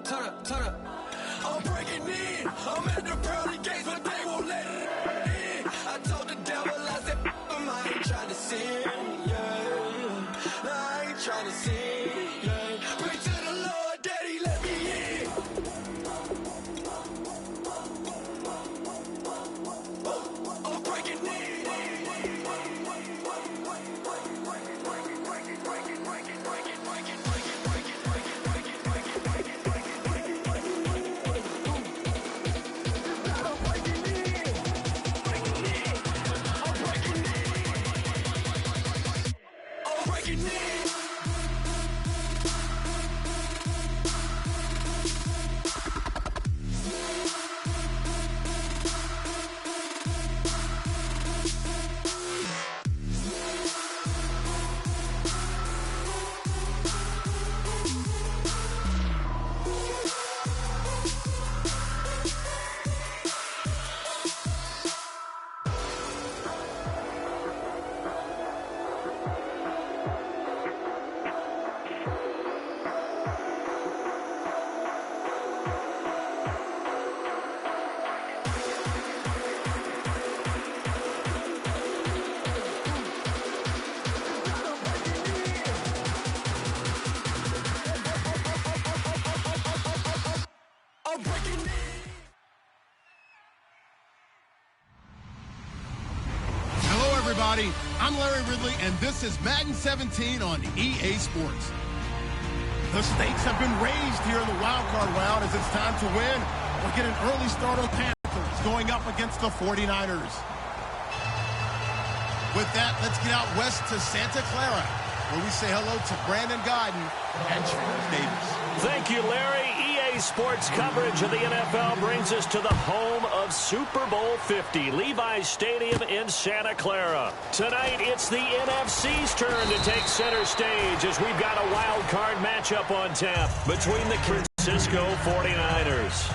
turn up. I'm breaking in. I'm at the pearly gates, but they won't let it in. I told the devil, I said, I ain't trying to sin, yeah. No, I ain't trying to sin, yeah. Pray to the Lord, Daddy, let me in. I'm breaking in. Hello, everybody. I'm Larry Ridley, and this is Madden 17 on EA Sports. The stakes have been raised here in the wildcard round as it's time to win or get an early start on Panthers going up against the 49ers. With that, let's get out west to Santa Clara, where we say hello to Brandon Godden and Charles Davis. Thank you, Larry. EA Sports coverage of the NFL brings us to the home of Super Bowl 50, Levi's Stadium in Santa Clara. Tonight, it's the NFC's turn to take center stage as we've got a wild card matchup on tap between the Francisco 49ers.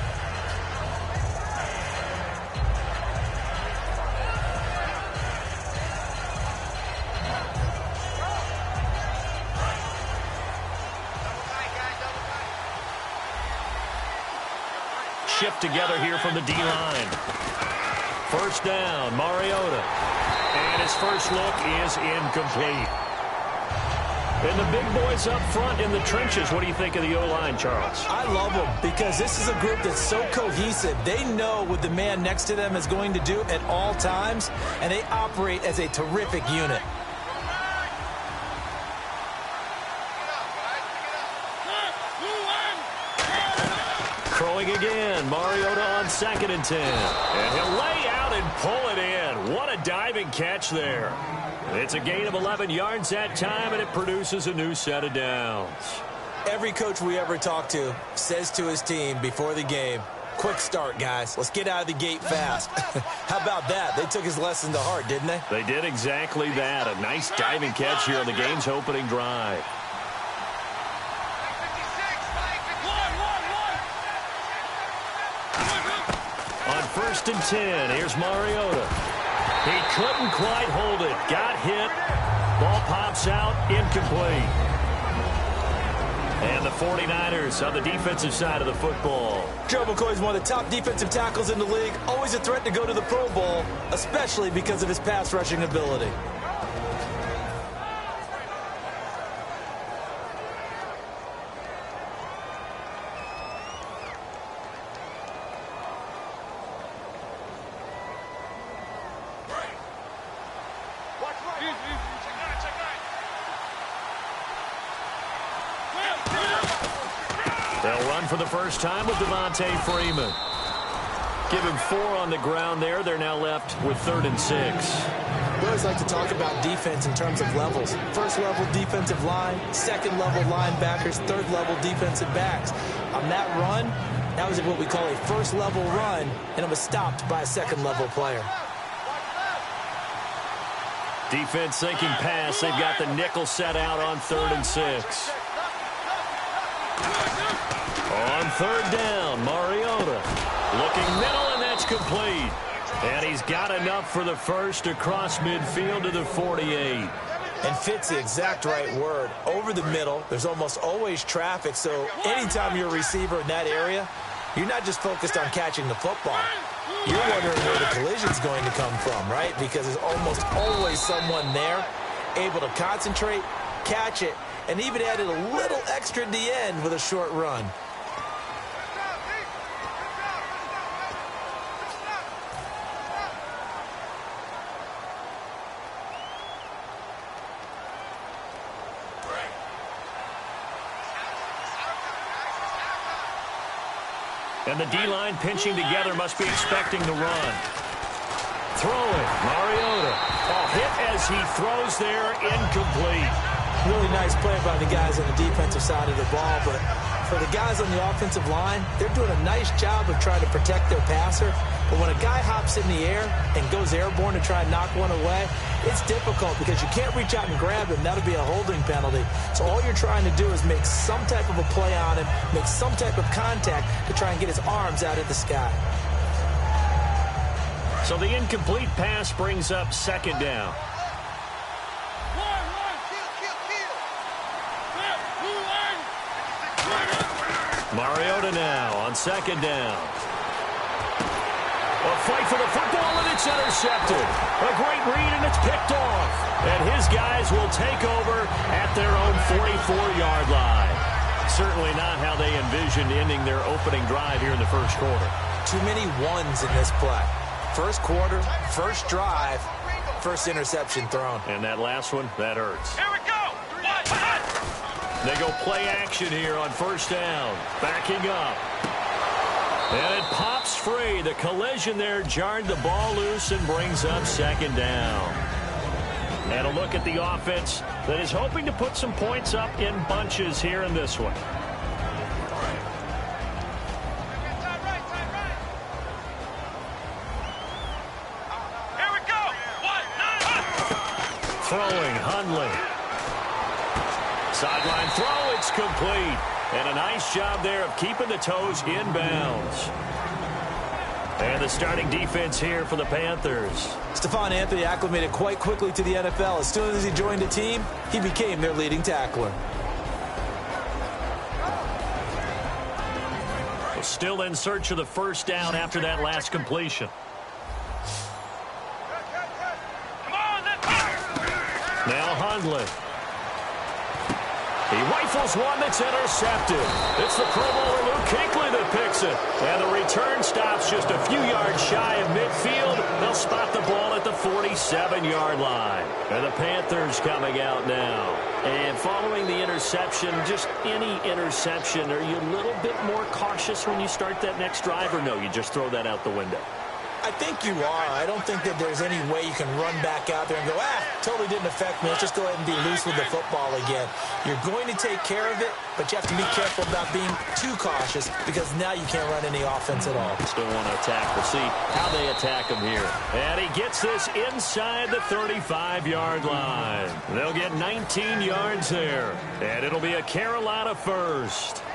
Shift together here from the D-line. First down, Mariota. And his first look is incomplete. And the big boys up front in the trenches. What do you think of the O-line, Charles? I love them because this is a group that's so cohesive. They know what the man next to them is going to do at all times, and they operate as a terrific unit. Throwing again, Mariota on 2nd and 10. And he'll lay out and pull it in. What a diving catch there. It's a gain of 11 yards that time, and it produces a new set of downs. Every coach we ever talk to says to his team before the game, quick start, guys. Let's get out of the gate fast. How about that? They took his lesson to heart, didn't they? They did exactly that. A nice diving catch here on the game's opening drive. On 1st and 10, here's Mariota. He couldn't quite hold it. Got hit. Ball pops out. Incomplete. And the 49ers on the defensive side of the football. Joe McCoy is one of the top defensive tackles in the league. Always a threat to go to the Pro Bowl, especially because of his pass rushing ability. They'll run for the first time with Devontae Freeman. Give him 4 on the ground there. They're now left with 3rd and 6. We always like to talk about defense in terms of levels. First level defensive line, second level linebackers, third level defensive backs. On that run, that was what we call a first level run, and it was stopped by a second level player. Defense thinking pass. They've got the nickel set out on 3rd and 6. On 3rd down, Mariota looking middle, and that's complete. And he's got enough for the first across midfield to the 48. And fit's the exact right word. Over the middle, there's almost always traffic, so anytime you're a receiver in that area, you're not just focused on catching the football. You're wondering where the collision's going to come from, right? Because there's almost always someone there able to concentrate, catch it, and even added a little extra at the end with a short run. And the D-line pinching together must be expecting the run. Throwing, Mariota. Oh, hit as he throws there, incomplete. Really nice play by the guys on the defensive side of the ball, but for the guys on the offensive line, they're doing a nice job of trying to protect their passer. But when a guy hops in the air and goes airborne to try and knock one away, it's difficult because you can't reach out and grab him. That'll be a holding penalty. So all you're trying to do is make some type of a play on him, make some type of contact to try and get his arms out of the sky. So the incomplete pass brings up second down. Mariota now on second down. A fight for the football, and it's intercepted. A great read, and it's picked off. And his guys will take over at their own 44-yard line. Certainly not how they envisioned ending their opening drive here in the first quarter. Too many ones in this play. First quarter, first drive, first interception thrown. And that last one, that hurts. Here we go. They go play action here on first down. Backing up. And it pops free. The collision there jarred the ball loose and brings up second down. And a look at the offense that is hoping to put some points up in bunches here in this one. Here we go. Throwing, Hundley. Sideline throw, it's complete. And a nice job there of keeping the toes inbounds. And the starting defense here for the Panthers. Stephon Anthony acclimated quite quickly to the NFL. As soon as he joined the team, he became their leading tackler. Still in search of the first down after that last completion. Now Hundley. He rifles one that's intercepted. It's the Pro Bowler Luke Kuechly that picks it. And the return stops just a few yards shy of midfield. They'll spot the ball at the 47-yard line. And the Panthers coming out now. And following the interception, just any interception, are you a little bit more cautious when you start that next drive, or no, you just throw that out the window? I think you are. I don't think that there's any way you can run back out there and go, totally didn't affect me. Let's just go ahead and be loose with the football again. You're going to take care of it, but you have to be careful about being too cautious because now you can't run any offense at all. Still want to attack. We'll see how they attack him here. And he gets this inside the 35-yard line. They'll get 19 yards there. And it'll be a Carolina first.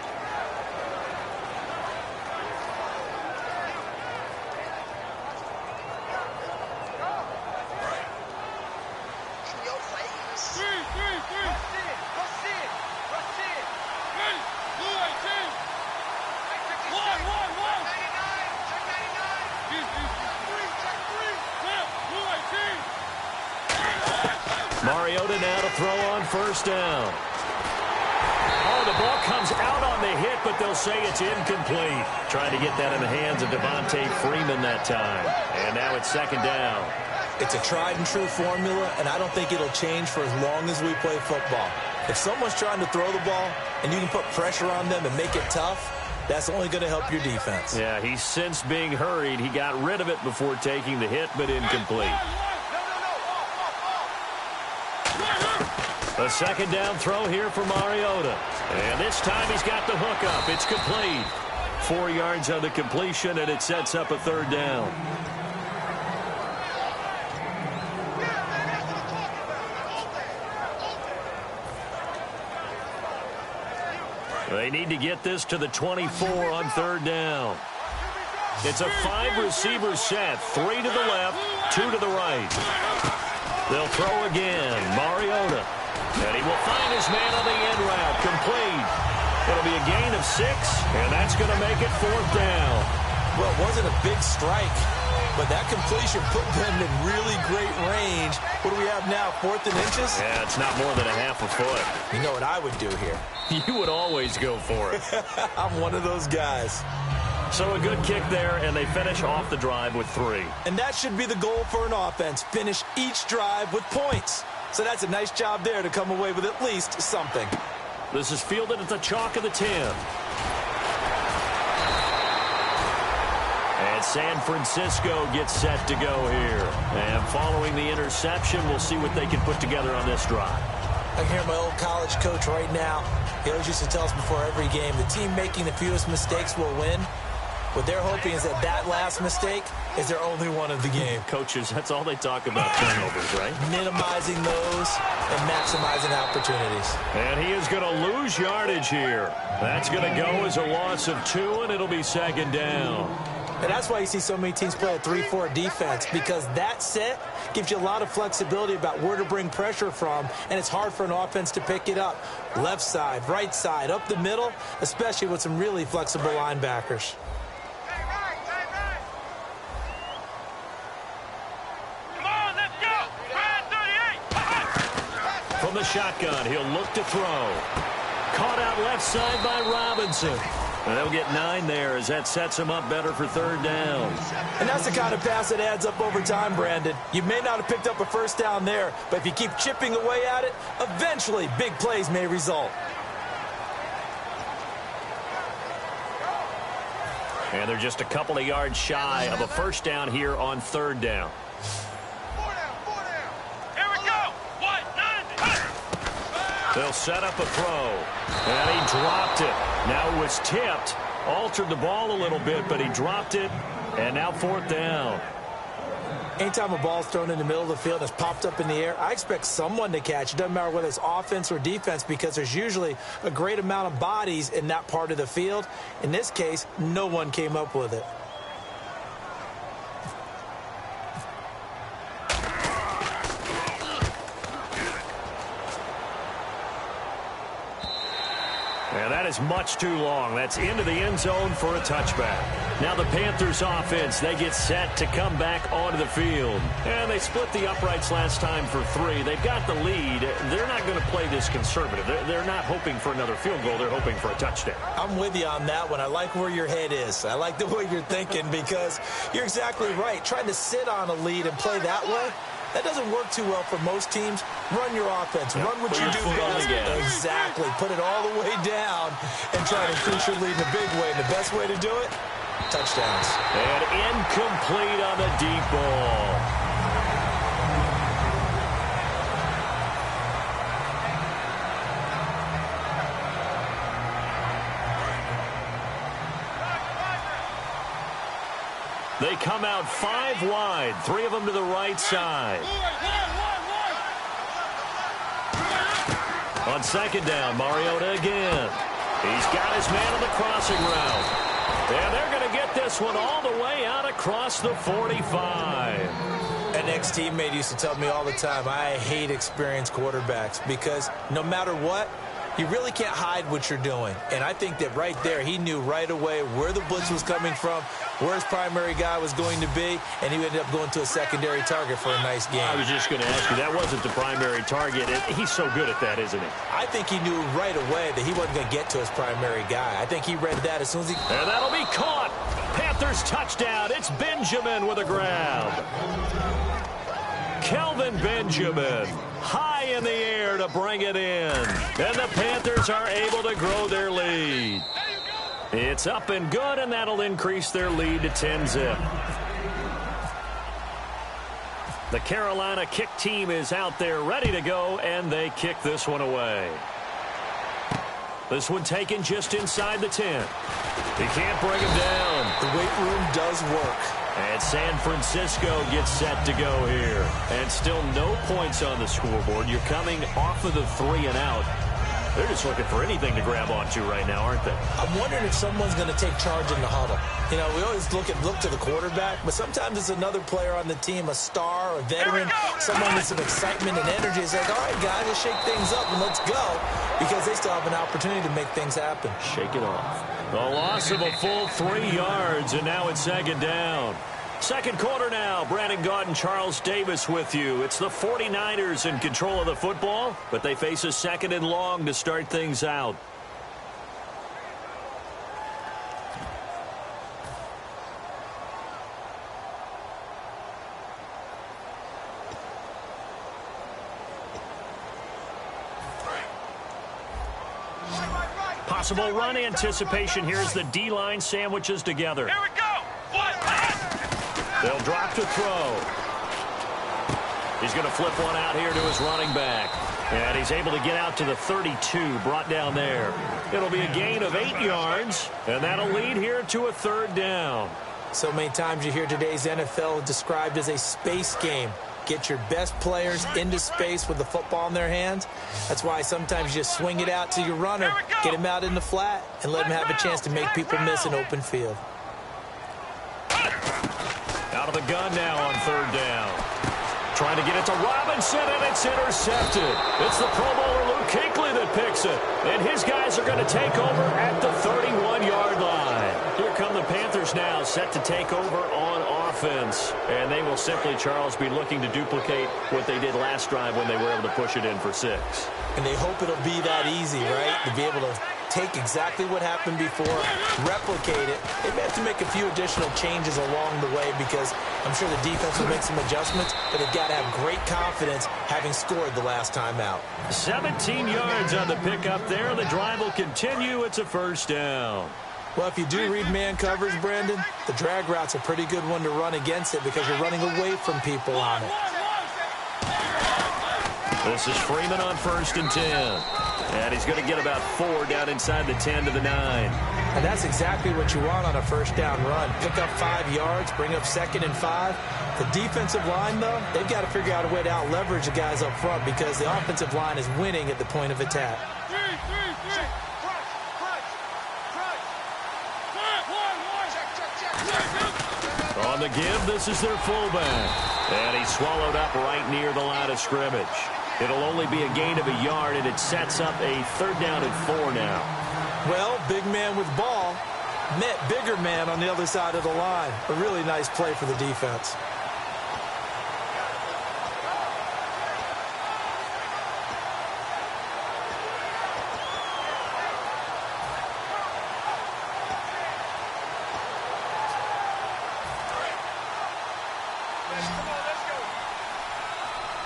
Mariota now to throw on first down. Oh, the ball comes out on the hit, but they'll say it's incomplete. Trying to get that in the hands of Devontae Freeman that time. And now it's second down. It's a tried-and-true formula, and I don't think it'll change for as long as we play football. If someone's trying to throw the ball and you can put pressure on them and make it tough, that's only going to help your defense. Yeah, he's since being hurried. He got rid of it before taking the hit, but incomplete. A second down throw here for Mariota. And this time he's got the hook up. It's complete. 4 yards on the completion, and it sets up a third down. They need to get this to the 24 on third down. It's a 5-receiver set. 3 to the left, 2 to the right. They'll throw again. Mariota. And he will find his man on the end route. Complete. It'll be a gain of 6, and that's going to make it 4th down. Well, it wasn't a big strike, but that completion put them in really great range. What do we have now, 4th and inches? Yeah, it's not more than a half a foot. You know what I would do here? You would always go for it. I'm one of those guys. So a good kick there, and they finish off the drive with 3. And that should be the goal for an offense. Finish each drive with points. So that's a nice job there to come away with at least something. This is fielded at the chalk of the 10. And San Francisco gets set to go here. And following the interception, we'll see what they can put together on this drive. I can hear my old college coach right now. He always used to tell us before every game, the team making the fewest mistakes will win. What they're hoping is that last mistake is their only one of the game. Coaches, that's all they talk about, turnovers, right? Minimizing those and maximizing opportunities. And he is going to lose yardage here. That's going to go as a loss of 2, and it'll be 2nd down. And that's why you see so many teams play a 3-4 defense, because that set gives you a lot of flexibility about where to bring pressure from, and it's hard for an offense to pick it up. Left side, right side, up the middle, especially with some really flexible linebackers. From the shotgun, he'll look to throw. Caught out left side by Robinson. And they'll get 9 there as that sets him up better for 3rd down. And that's the kind of pass that adds up over time, Brandon. You may not have picked up a 1st down there, but if you keep chipping away at it, eventually big plays may result. And they're just a couple of yards shy of a 1st down here on 3rd down. They'll set up a throw. And he dropped it. Now it was tipped. Altered the ball a little bit, but he dropped it. And now 4th down. Anytime a ball's thrown in the middle of the field and it's popped up in the air, I expect someone to catch. It doesn't matter whether it's offense or defense, because there's usually a great amount of bodies in that part of the field. In this case, no one came up with it. And that is much too long. That's into the end zone for a touchback. Now the Panthers offense, they get set to come back onto the field. And they split the uprights last time for 3. They've got the lead. They're not going to play this conservative. They're not hoping for another field goal. They're hoping for a touchdown. I'm with you on that one. I like where your head is. I like the way you're thinking, because you're exactly right. Trying to sit on a lead and play that way, that doesn't work too well for most teams. Run your offense. Yep. Run what you do best. Exactly. Put it all the way down and try to increase your lead in a big way. And the best way to do it, touchdowns. And incomplete on the deep ball. They come out 5 wide, 3 of them to the right side. On 2nd down, Mariota again. He's got his man on the crossing route. And they're going to get this one all the way out across the 45. An ex-teammate used to tell me all the time, I hate experienced quarterbacks, because no matter what, you really can't hide what you're doing. And I think that right there, he knew right away where the blitz was coming from, where his primary guy was going to be, and he ended up going to a secondary target for a nice game. I was just going to ask you, that wasn't the primary target. He's so good at that, isn't he? I think he knew right away that he wasn't going to get to his primary guy. I think he read that as soon as he... And that'll be caught. Panthers touchdown. It's Benjamin with a grab. Kelvin Benjamin high in the air to bring it in. And the Panthers are able to grow their lead. It's up and good, and that'll increase their lead to 10-zip. The Carolina kick team is out there ready to go, and they kick this one away. This one taken just inside the 10. He can't bring him down. The weight room does work. And San Francisco gets set to go here. And still no points on the scoreboard. You're coming off of the 3 and out. They're just looking for anything to grab onto right now, aren't they? I'm wondering if someone's going to take charge in the huddle. You know, we always look to the quarterback, but sometimes it's another player on the team, a star, a veteran, someone with some excitement and energy. It's like, all right, guys, let's shake things up and let's go, because they still have an opportunity to make things happen. Shake it off. A loss of a full 3 yards, and now it's second down. Second quarter now. Brandon Gaud and Charles Davis with you. It's the 49ers in control of the football, but they face a second and long to start things out. Possible run anticipation. Here's the D-line sandwiches together. Here we go. They'll drop to throw. He's going to flip one out here to his running back. And he's able to get out to the 32, brought down there. It'll be a gain of 8 yards, and that'll lead here to a third down. So many times you hear today's NFL described as a space game. Get your best players into space with the football in their hands. That's why sometimes you just swing it out to your runner, get him out in the flat, and let him have a chance to make people miss an open field. Out of the gun now on third down. Trying to get it to Robinson, and it's intercepted. It's the Pro Bowler Luke Kuechly that picks it. And his guys are going to take over at the 31-yard line. Here come the Panthers now, set to take over on offense. And they will simply, Charles, be looking to duplicate what they did last drive when they were able to push it in for 6. And they hope it'll be that easy, right? To be able to take exactly what happened before, replicate it. They may have to make a few additional changes along the way, because I'm sure the defense will make some adjustments, but they've got to have great confidence having scored the last time out. 17 yards on the pickup there. The drive will continue. It's a first down. Well, if you do read man coverage, Brandon, the drag route's a pretty good one to run against it, because you're running away from people on it. This is Freeman on 1st and 10. And he's going to get about 4 down inside the 10 to the 9. And that's exactly what you want on a first down run. Pick up 5 yards, bring up 2nd and 5. The defensive line, though, they've got to figure out a way to out-leverage the guys up front, because the offensive line is winning at the point of attack. On the give, this is their fullback. And he's swallowed up right near the line of scrimmage. It'll only be a gain of 1 yard, and it sets up a 3rd down and 4 now. Well, big man with ball met bigger man on the other side of the line. A really nice play for the defense.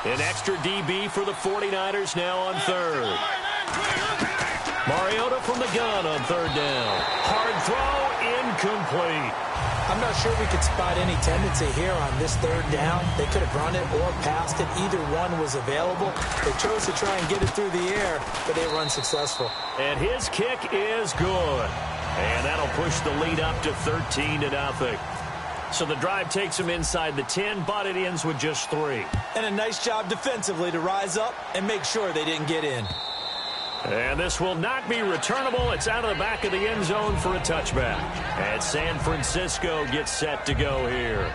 An extra DB for the 49ers now on 3rd. Mariota from the gun on 3rd down. Hard throw, incomplete. I'm not sure we could spot any tendency here on this 3rd down. They could have run it or passed it. Either one was available. They chose to try and get it through the air, but they were unsuccessful. And his kick is good. And that'll push the lead up to 13-0. So the drive takes him inside the 10, but it ends with just 3. And a nice job defensively to rise up and make sure they didn't get in. And this will not be returnable. It's out of the back of the end zone for a touchback. And San Francisco gets set to go here.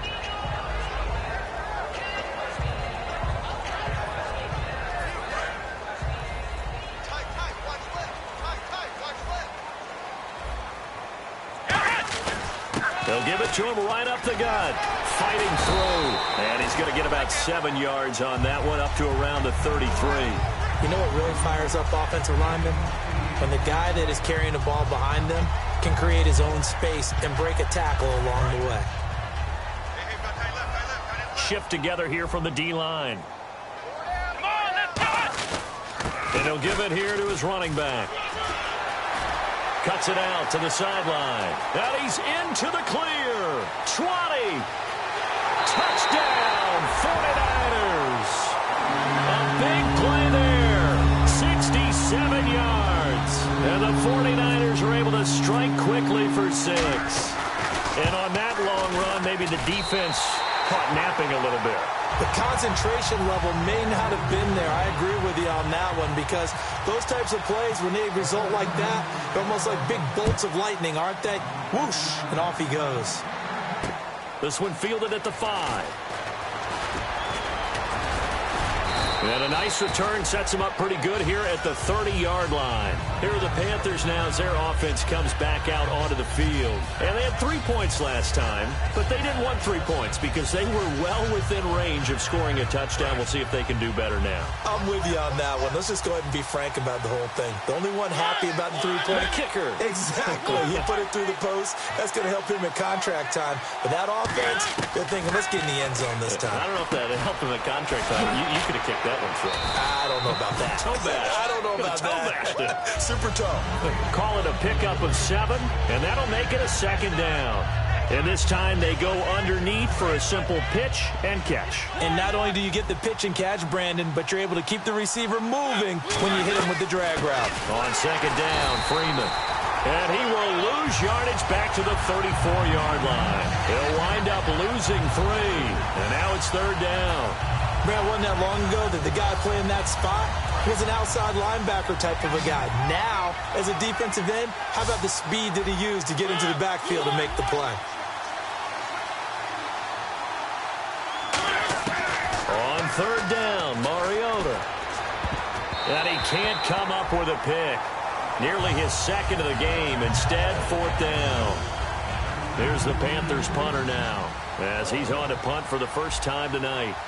They'll give it to him right up the gut. Fighting through. And he's going to get about 7 yards on that one, up to around the 33. You know what really fires up offensive linemen? When the guy that is carrying the ball behind them can create his own space and break a tackle along the way. Shift together here from the D-line. And he'll give it here to his running back. Cuts it out to the sideline. And he's into the clear. 20. Touchdown, 49ers. A big play there. 67 yards. And the 49ers are able to strike quickly for 6. And on that long run, maybe the defense caught napping a little bit. The concentration level may not have been there. I agree with you on that one, because those types of plays, when they result like that, they're almost like big bolts of lightning, aren't they? Whoosh, and off he goes. This one fielded at the 5. And a nice return sets him up pretty good here at the 30-yard line. Here are the Panthers now as their offense comes back out onto the field. And they had 3 points last time, but they didn't want 3 points because they were well within range of scoring a touchdown. We'll see if they can do better now. I'm with you on that one. Let's just go ahead and be frank about the whole thing. The only one happy about the 3-point kicker. Exactly. He put it through the post. That's going to help him at contract time. But that offense, they're thinking, let's get in the end zone this time. I don't know if that helped him at contract time. You could have kicked that one through. I don't know about that. Toe bash. I don't know about that. Super toe. Call it a pickup of 7, and that'll make it a 2nd down. And this time they go underneath for a simple pitch and catch. And not only do you get the pitch and catch, Brandon, but you're able to keep the receiver moving when you hit him with the drag route. On 2nd down, Freeman. And he will lose yardage back to the 34-yard line. He'll wind up losing 3. And now it's 3rd down. Brad, wasn't that long ago that the guy playing that spot was an outside linebacker type of a guy. Now, as a defensive end, how about the speed that he used to get into the backfield and make the play? On 3rd down, Mariota. And he can't come up with a pick. Nearly his 2nd of the game. Instead, 4th down. There's the Panthers punter now, as he's on to punt for the first time tonight.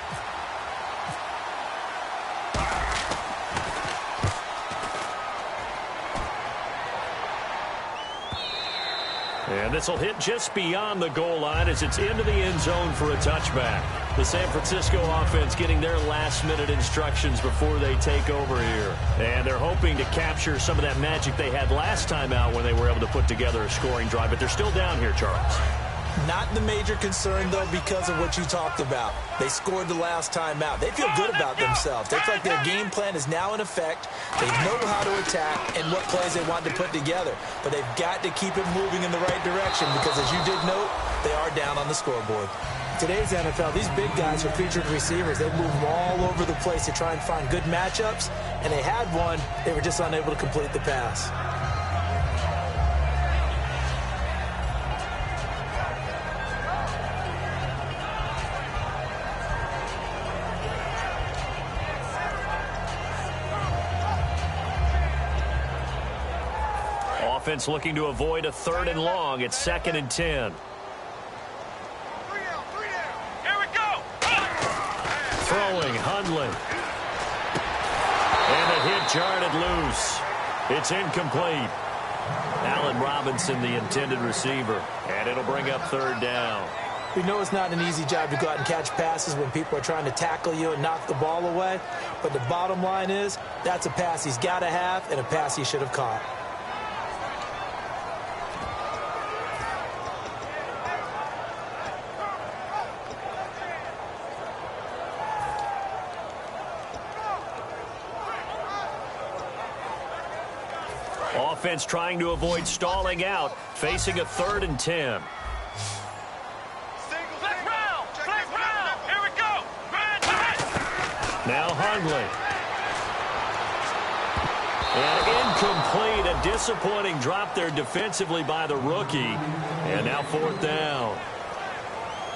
And this will hit just beyond the goal line as it's into the end zone for a touchback. The San Francisco offense getting their last-minute instructions before they take over here. And they're hoping to capture some of that magic they had last time out when they were able to put together a scoring drive. But they're still down here, Charles. Not the major concern, though, because of what you talked about. They scored the last time out. They feel good about themselves. They feel like their game plan is now in effect. They know how to attack and what plays they want to put together. But they've got to keep it moving in the right direction because, as you did note, they are down on the scoreboard. Today's NFL, these big guys are featured receivers. They move all over the place to try and find good matchups, and they had one. They were just unable to complete the pass. Offense looking to avoid a 3rd and long. It's 2nd and 10. Here we go. Throwing, Hundley. And a hit jarred loose. It's incomplete. Allen Robinson, the intended receiver. And it'll bring up 3rd down. We know it's not an easy job to go out and catch passes when people are trying to tackle you and knock the ball away. But the bottom line is, that's a pass he's got to have and a pass he should have caught. Offense trying to avoid stalling out, facing a 3rd and 10. Here we go. Now Hundley. And incomplete. A disappointing drop there defensively by the rookie. And now 4th down.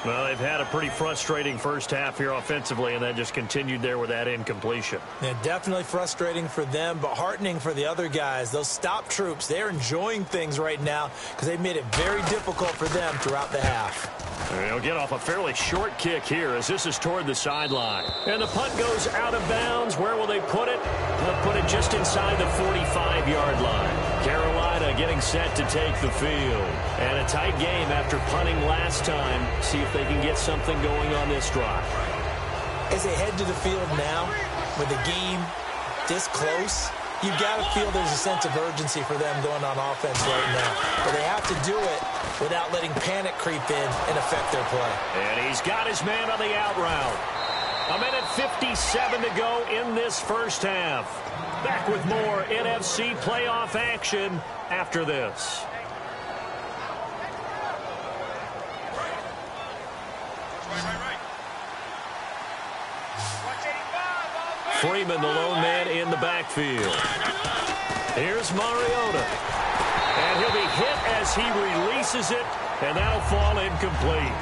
Well, they've had a pretty frustrating first half here offensively, and that just continued there with that incompletion. Yeah, definitely frustrating for them, but heartening for the other guys. Those stop troops, they're enjoying things right now because they've made it very difficult for them throughout the half. They'll get off a fairly short kick here as this is toward the sideline. And the punt goes out of bounds. Where will they put it? They'll put it just inside the 45-yard line. Carolina getting set to take the field. And a tight game after punting last time. See if they can get something going on this drive. As they head to the field now, with the game this close, you've got to feel there's a sense of urgency for them going on offense right now. But they have to do it without letting panic creep in and affect their play. And he's got his man on the out route. 1:57 to go in this first half. Back with more NFC playoff action after this. Freeman, the lone man in the backfield. Here's Mariota. And he'll be hit as he releases it, and that'll fall incomplete.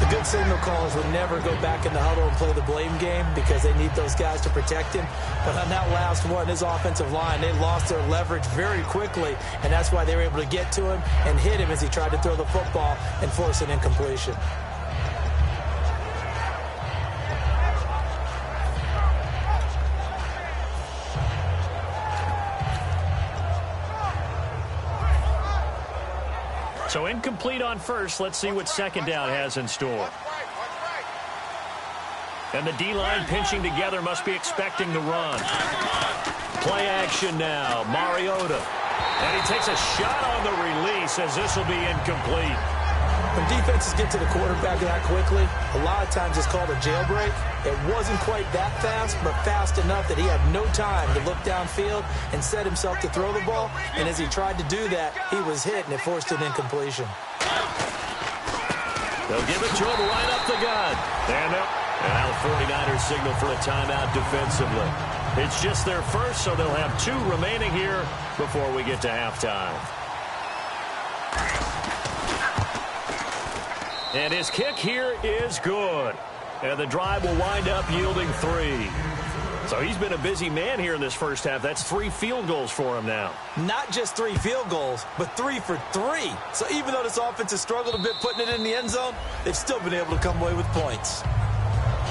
The good signal callers would never go back in the huddle and play the blame game because they need those guys to protect him. But on that last one, his offensive line, they lost their leverage very quickly, and that's why they were able to get to him and hit him as he tried to throw the football and force an incompletion. So incomplete on first. Let's see what second down has in store. And the D-line pinching together, must be expecting the run. Play action now. Mariota. And he takes a shot on the release as this will be incomplete. When defenses get to the quarterback that quickly, a lot of times it's called a jailbreak. It wasn't quite that fast, but fast enough that he had no time to look downfield and set himself to throw the ball. And as he tried to do that, he was hit, and it forced an incompletion. They'll give it to him right up the gut. And now the 49ers signal for a timeout defensively. It's just their first, so they'll have 2 remaining here before we get to halftime. And his kick here is good. And the drive will wind up yielding 3. So he's been a busy man here in this first half. That's 3 field goals for him now. Not just 3 field goals, but 3 for 3. So even though this offense has struggled a bit putting it in the end zone, they've still been able to come away with points.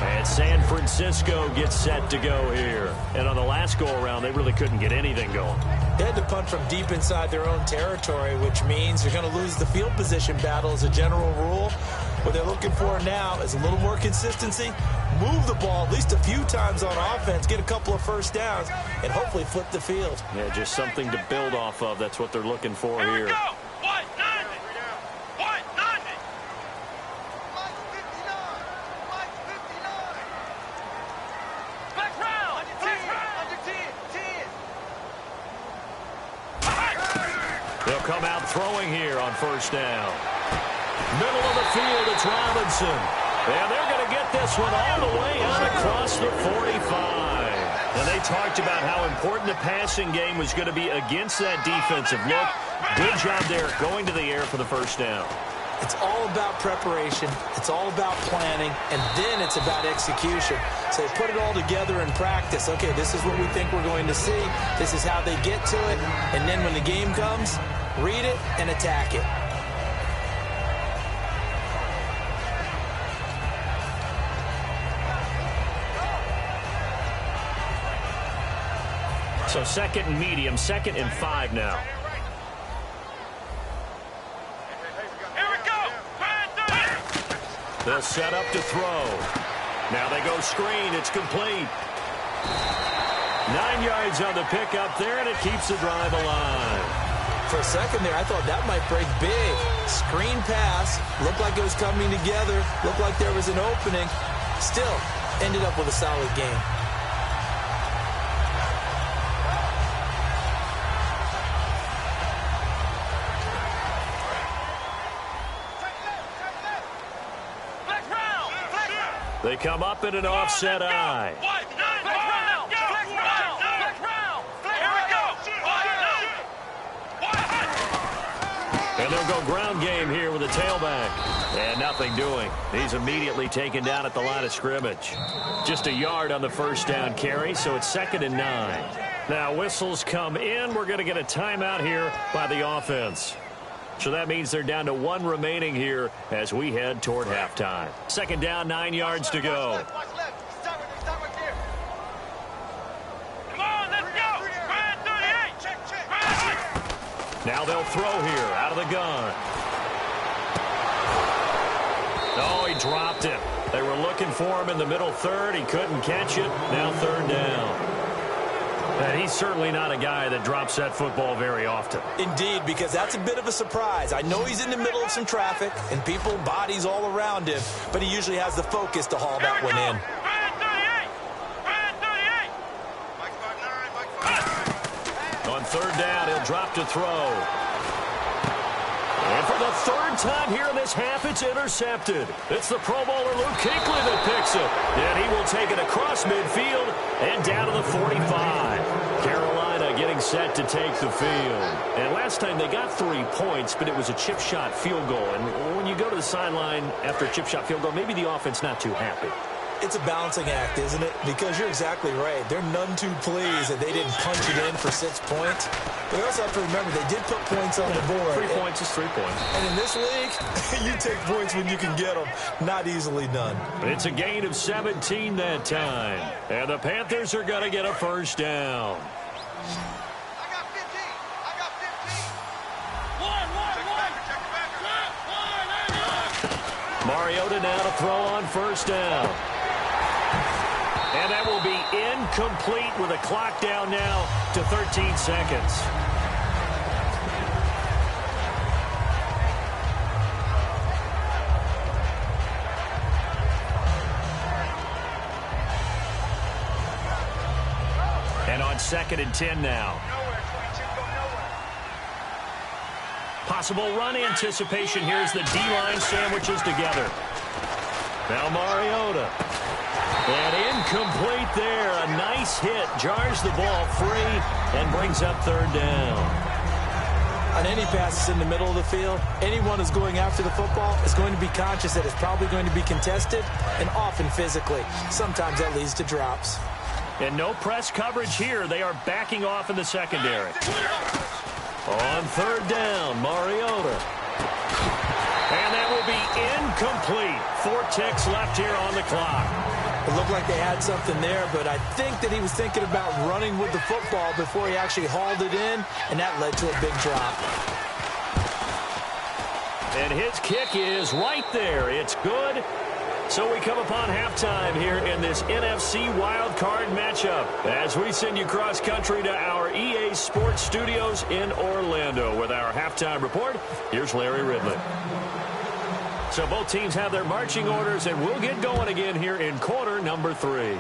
And San Francisco gets set to go here. And on the last go-around, they really couldn't get anything going. They had to punt from deep inside their own territory, which means you're going to lose the field position battle as a general rule. What they're looking for now is a little more consistency, move the ball at least a few times on offense, get a couple of first downs, and hopefully flip the field. Yeah, just something to build off of. That's what they're looking for here. They'll come out throwing here on first down. Middle of the field, it's Robinson. And they're going to get this one all the way out across the 45. And they talked about how important the passing game was going to be against that defensive look. Good job there going to the air for the first down. It's all about preparation. It's all about planning. And then it's about execution. So they put it all together in practice. Okay, this is what we think we're going to see. This is how they get to it. And then when the game comes, read it and attack it. So second and medium, 2nd and 5 now. Here we go. They'll set up to throw. Now they go screen. It's complete. 9 yards on the pickup there, and it keeps the drive alive. For a second there, I thought that might break big. Screen pass. Looked like it was coming together. Looked like there was an opening. Still, ended up with a solid game. They come up in an offset eye. And they'll go ground game here with a tailback. And nothing doing. He's immediately taken down at the line of scrimmage. Just a yard on the first down carry, so it's 2nd and 9. Now whistles come in. We're going to get a timeout here by the offense. So that means they're down to 1 remaining here as we head toward halftime. 2nd down, 9 yards to go. Now they'll throw here out of the gun. Oh, he dropped it. They were looking for him in the middle third. He couldn't catch it. Now 3rd down. And he's certainly not a guy that drops that football very often. Indeed, because that's a bit of a surprise. I know he's in the middle of some traffic and people, bodies all around him, but he usually has the focus to haul that one in. On 3rd down, he'll drop to throw. And for the third time here in this half, it's intercepted. It's the Pro Bowler Luke Kuechly that picks it. And he will take it across midfield and down to the 45. Carolina getting set to take the field. And last time they got 3 points, but it was a chip shot field goal. And when you go to the sideline after a chip shot field goal, maybe the offense not too happy. It's a balancing act, isn't it? Because you're exactly right. They're none too pleased that they didn't punch it in for 6 points. But you also have to remember they did put points on the board. 3 points is 3 points. And in this league, you take points when you can get them. Not easily done. It's a gain of 17 that time. And the Panthers are going to get a first down. I got 15. I got 15. Mariota now to throw on first down. And that will be incomplete with a clock down now to 13 seconds. And on 2nd and 10 now. Possible run anticipation here as the D-line sandwiches together. Now Mariota. And incomplete there. A nice hit. Jars the ball free and brings up 3rd down. On any passes in the middle of the field, anyone who's going after the football is going to be conscious that it's probably going to be contested and often physically. Sometimes that leads to drops. And no press coverage here. They are backing off in the secondary. On 3rd down, Mariota. And that will be incomplete. 4 ticks left here on the clock. It looked like they had something there, but I think that he was thinking about running with the football before he actually hauled it in, and that led to a big drop. And his kick is right there. It's good. So we come upon halftime here in this NFC Wildcard matchup as we send you cross-country to our EA Sports Studios in Orlando with our halftime report. Here's Larry Ridley. So both teams have their marching orders, and we'll get going again here in quarter number 3.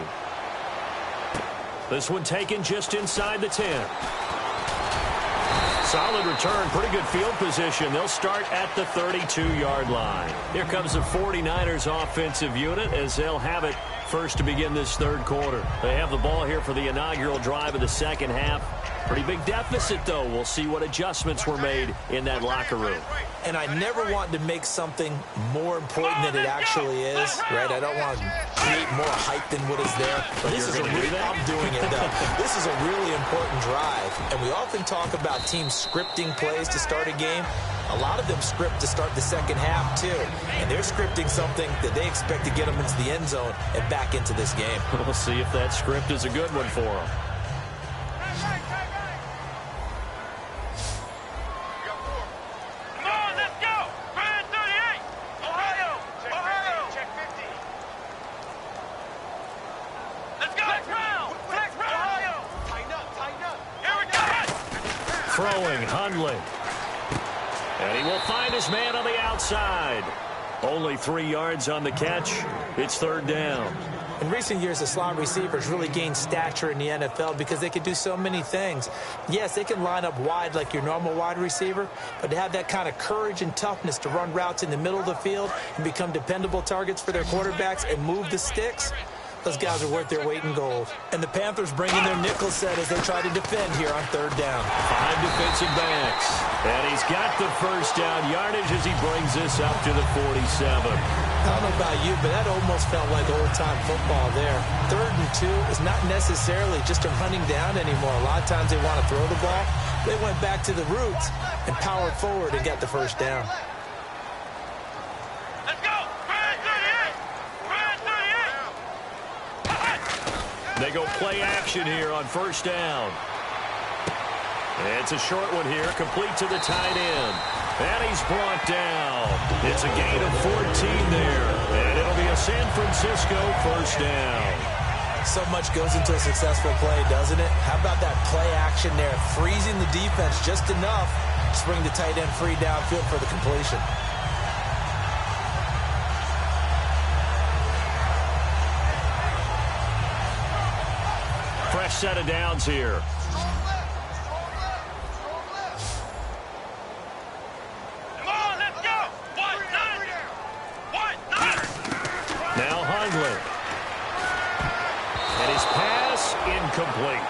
This one taken just inside the 10. Solid return, pretty good field position. They'll start at the 32-yard line. Here comes the 49ers offensive unit as they'll have it first to begin this 3rd quarter. They have the ball here for the inaugural drive of the 2nd half. Pretty big deficit, though. We'll see what adjustments were made in that locker room. And I never want to make something more important than it actually is, right? I don't want to create more hype than what is there. But this is I'm doing it, though. This is a really important drive. And we often talk about teams scripting plays to start a game. A lot of them script to start the 2nd half, too. And they're scripting something that they expect to get them into the end zone and back into this game. We'll see if that script is a good one for them. Throwing, Hundley. And he will find his man on the outside. Only 3 yards on the catch. It's 3rd down. In recent years, the slot receivers really gained stature in the NFL because they could do so many things. Yes, they can line up wide like your normal wide receiver, but to have that kind of courage and toughness to run routes in the middle of the field and become dependable targets for their quarterbacks and move the sticks, those guys are worth their weight in gold. And the Panthers bring in their nickel set as they try to defend here on 3rd down. 5 defensive backs. And he's got the first down yardage as he brings this up to the 47. I don't know about you, but that almost felt like old-time football there. 3rd and 2 is not necessarily just a running down anymore. A lot of times they want to throw the ball. They went back to the roots and powered forward and got the first down. They go play action here on first down. And it's a short one here, complete to the tight end. And he's brought down. It's a gain of 14 there. And it'll be a San Francisco first down. So much goes into a successful play, doesn't it? How about that play action there, freezing the defense just enough to bring the tight end free downfield for the completion. Fresh set of downs here. His pass incomplete.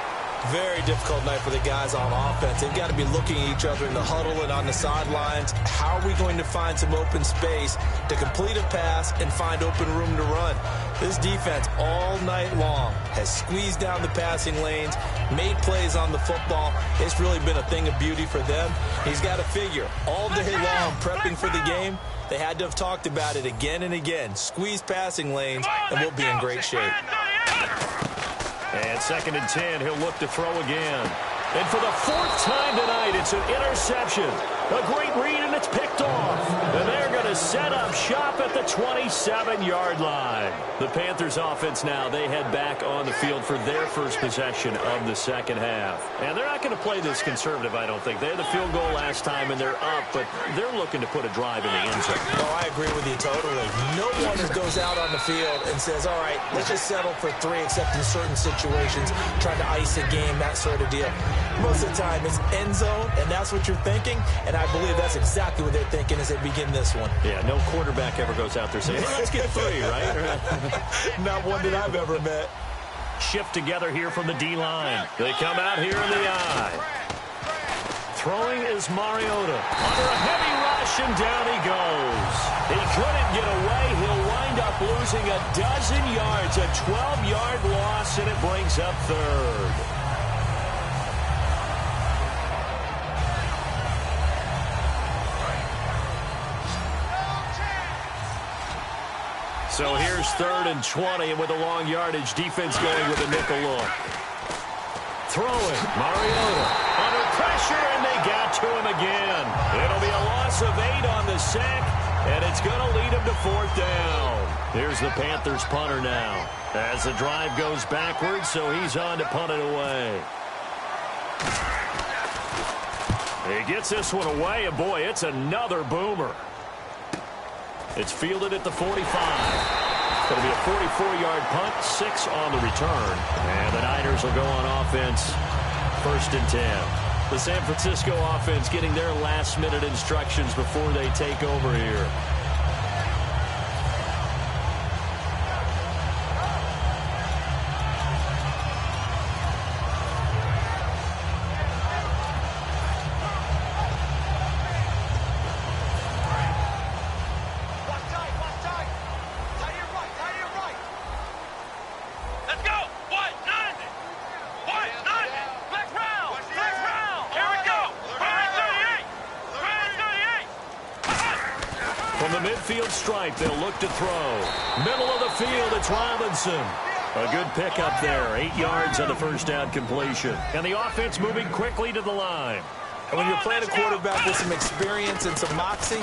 Very difficult night for the guys on offense. They've got to be looking at each other in the huddle and on the sidelines. How are we going to find some open space to complete a pass and find open room to run? This defense all night long has squeezed down the passing lanes, made plays on the football. It's really been a thing of beauty for them. He's got to figure all day long prepping for the game. They had to have talked about it again and again. Squeeze passing lanes, and we'll be in great shape. And 2nd and 10, he'll look to throw again. And for the 4th time tonight, it's an interception. A great read, and it's picked off. And they're going to set up shop at the 27-yard line. The Panthers offense now, they head back on the field for their first possession of the second half. And they're not going to play this conservative, I don't think. They had the field goal last time, and they're up, but they're looking to put a drive in the end zone. Oh, I agree with you totally. No one goes out on the field and says, all right, let's just settle for 3, except in certain situations, trying to ice a game, that sort of deal. Most of the time, it's end zone, and that's what you're thinking, and I believe that's exactly what they're thinking as they begin this one. Yeah, no quarterback ever goes out there saying, hey, let's get 3, right? Not one that I've ever met. Shift together here from the D-line. They come out here in the eye. Throwing is Mariota. Under a heavy rush, and down he goes. He couldn't get away. He'll wind up losing a dozen yards, a 12-yard loss, and it brings up 3rd. So here's 3rd and 20, and with a long yardage, defense going with a nickel look. Throwing, Mariota under pressure, and they got to him again. It'll be a loss of 8 on the sack, and it's going to lead him to 4th down. Here's the Panthers punter now. As the drive goes backwards, so he's on to punt it away. He gets this one away, and boy, it's another boomer. It's fielded at the 45. It's going to be a 44-yard punt, 6 on the return. And the Niners will go on offense, 1st and 10. The San Francisco offense getting their last-minute instructions before they take over here. Stripe, they'll look to throw. Middle of the field, it's Robinson. A good pickup there, 8 yards on the first down completion. And the offense moving quickly to the line. And when you're playing a quarterback with some experience and some moxie,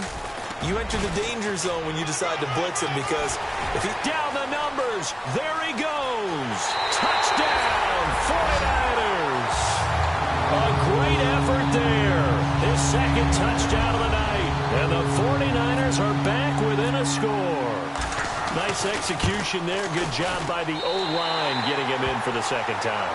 you enter the danger zone when you decide to blitz him, because if he... Down the numbers, there he goes. Touchdown, 49ers. A great effort there. His 2nd touchdown of the night. And the 49ers are back within a score. Nice execution there. Good job by the O-line getting him in for the 2nd time.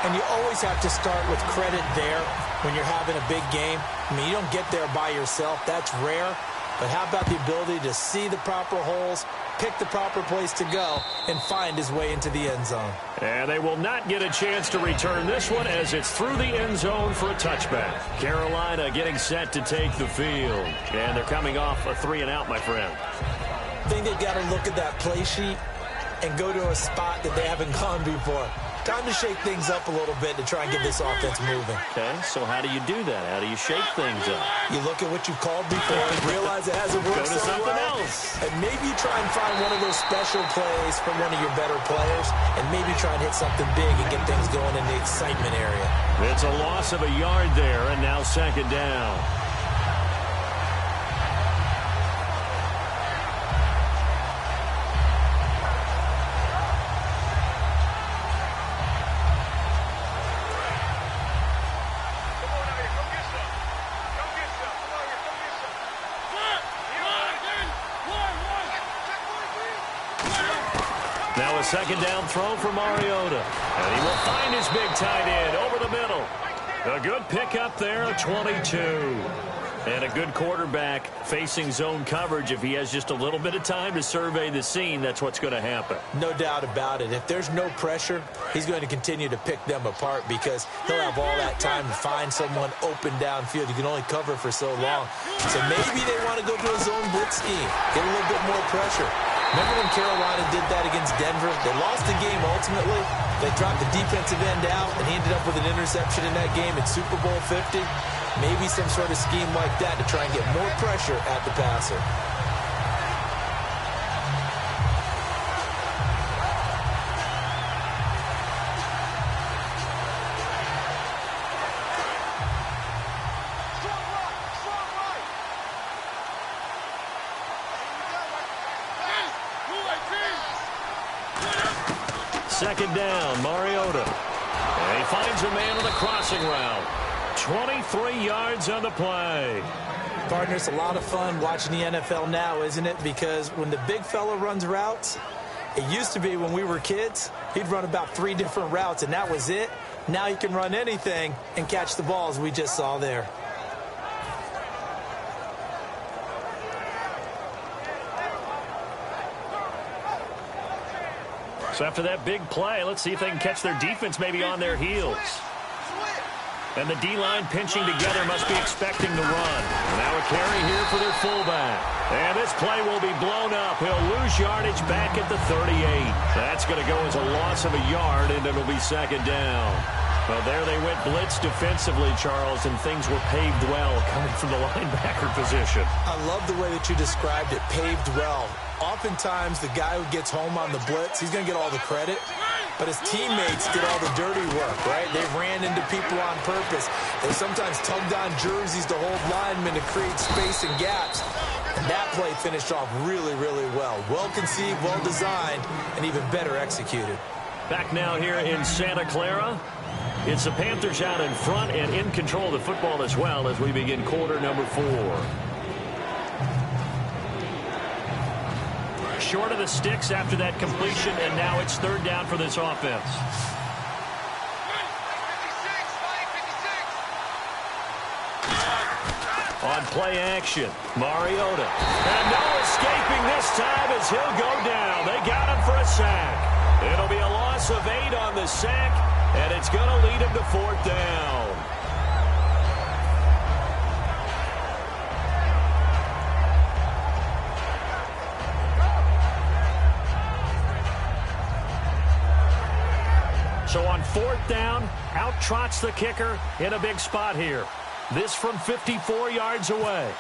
And you always have to start with credit there when you're having a big game. I mean, you don't get there by yourself. That's rare. But how about the ability to see the proper holes, pick the proper place to go, and find his way into the end zone? And they will not get a chance to return this one as it's through the end zone for a touchback. Carolina getting set to take the field. And they're coming off a 3-and-out, my friend. I think they've got to look at that play sheet and go to a spot that they haven't gone before. Time to shake things up a little bit to try and get this offense moving. Okay, so how do you do that? How do you shake things up? You look at what you've called before and realize it hasn't worked so something well. else. And maybe you try and find one of those special plays from one of your better players, and maybe try and hit something big and get things going in the excitement area. It's a loss of a yard there, and now 2nd down. Now a 2nd down throw for Mariota. And he will find his big tight end over the middle. A good pickup there, 22. And a good quarterback facing zone coverage, if he has just a little bit of time to survey the scene, that's what's going to happen. No doubt about it. If there's no pressure, he's going to continue to pick them apart because he'll have all that time to find someone open downfield. You can only cover for so long. So maybe they want to go to a zone blitz scheme, get a little bit more pressure. Remember when Carolina did that against Denver? They lost the game ultimately. They dropped the defensive end out, and he ended up with an interception in that game in Super Bowl 50. Maybe some sort of scheme like that to try and get more pressure at the passer. Second down, Mariota. And he finds a man on the crossing route. 23 yards on the play. Partner, it's a lot of fun watching the NFL now, isn't it? Because when the big fella runs routes, it used to be when we were kids, he'd run about 3 different routes, and that was it. Now he can run anything and catch the balls we just saw there. So after that big play, let's see if they can catch their defense maybe on their heels. And the D-line pinching together must be expecting the run. Now a carry here for their fullback. And this play will be blown up. He'll lose yardage back at the 38. That's going to go as a loss of a yard, and it'll be second down. Well, there they went blitz defensively, Charles, and things were paved well coming from the linebacker position. I love the way that you described it, paved well. Oftentimes, the guy who gets home on the blitz, he's going to get all the credit. But his teammates did all the dirty work, right? They ran into people on purpose. They sometimes tugged on jerseys to hold linemen to create space and gaps. And that play finished off really, really well. Well conceived, well designed, and even better executed. Back now here in Santa Clara. It's the Panthers out in front and in control of the football as well as we begin quarter number 4. Short of the sticks after that completion, and now it's third down for this offense. On play action, Mariota. And no escaping this time as he'll go down. They got him for a sack. It'll be a loss of 8 on the sack, and it's going to lead him to fourth down. So on fourth down, out trots the kicker in a big spot here. This from 54 yards away.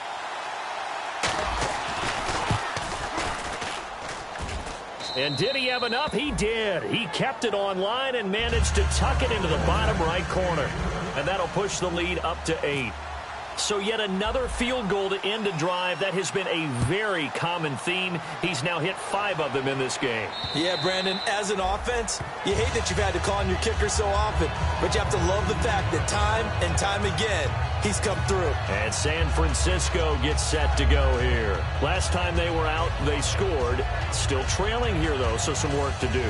And did he have enough? He did. He kept it on line and managed to tuck it into the bottom right corner. And that'll push the lead up to 8. So yet another field goal to end a drive. That has been a very common theme. He's now hit 5 of them in this game. Yeah, Brandon, as an offense, you hate that you've had to call on your kicker so often, but you have to love the fact that time and time again, he's come through. And San Francisco gets set to go here. Last time they were out, they scored. Still trailing here, though, so some work to do.